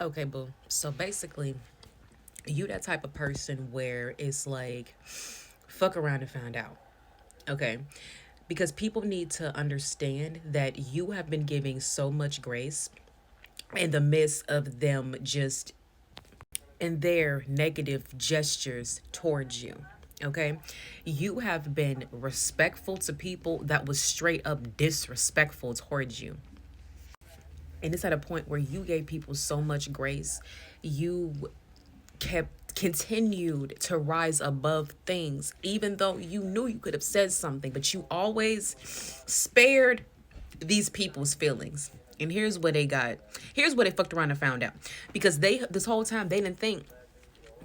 Okay, boo. So basically, you that type of person where it's like, fuck around and find out. Okay. Because people need to understand that you have been giving so much grace in the midst of them just in their negative gestures towards you. Okay. You have been respectful to people that was straight up disrespectful towards you. And it's at a point where you gave people so much grace. You kept continued to rise above things even though you knew you could have said something, but you always spared these people's feelings. And here's what they fucked around and found out, because they this whole time they didn't think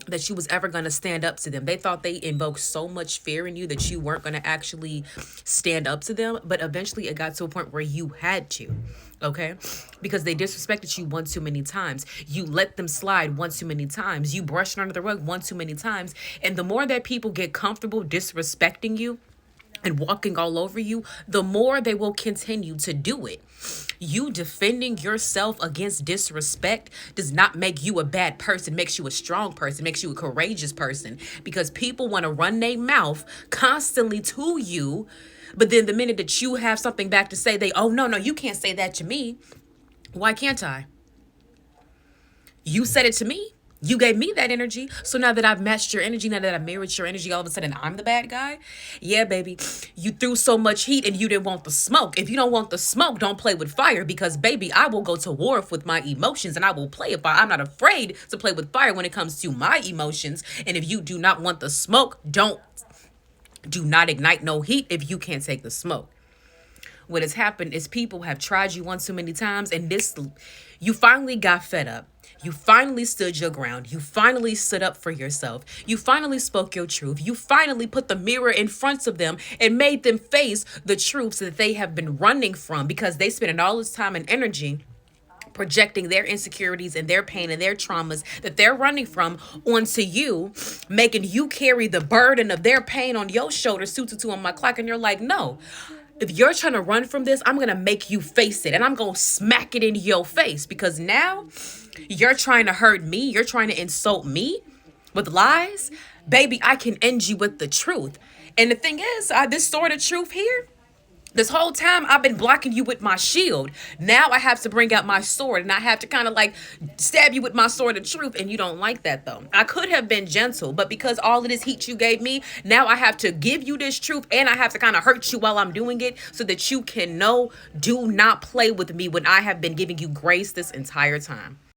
that you was ever going to stand up to them. They thought they invoked so much fear in you that you weren't going to actually stand up to them. But eventually it got to a point where you had to. Okay? Because they disrespected you one too many times. You let them slide one too many times. You brushed under the rug one too many times. And the more that people get comfortable disrespecting you and walking all over you, the more they will continue to do it. You defending yourself against disrespect does not make you a bad person, makes you a strong person, makes you a courageous person, because people want to run their mouth constantly to you. But then the minute that you have something back to say, they, oh, no, no, you can't say that to me. Why can't I? You said it to me. You gave me that energy. So now that I've matched your energy, now that I've mirrored your energy, all of a sudden I'm the bad guy. Yeah, baby. You threw so much heat and you didn't want the smoke. If you don't want the smoke, don't play with fire, because, baby, I will go to war with my emotions and I will play with fire. I'm not afraid to play with fire when it comes to my emotions. And if you do not want the smoke, do not ignite no heat if you can't take the smoke. What has happened is people have tried you one too many times, and you finally got fed up. You finally stood your ground. You finally stood up for yourself. You finally spoke your truth. You finally put the mirror in front of them and made them face the truths that they have been running from, because they spent all this time and energy projecting their insecurities and their pain and their traumas that they're running from onto you, making you carry the burden of their pain on your shoulders, two on my clock. And you're like, no, if you're trying to run from this, I'm going to make you face it, and I'm going to smack it in your face, because now you're trying to hurt me. You're trying to insult me with lies. Baby, I can end you with the truth. And the thing is, this sort of truth here, this whole time I've been blocking you with my shield. Now I have to bring out my sword, and I have to kind of like stab you with my sword of truth. And you don't like that, though. I could have been gentle, but because all of this heat you gave me, now I have to give you this truth, and I have to kind of hurt you while I'm doing it, so that you can know, do not play with me when I have been giving you grace this entire time.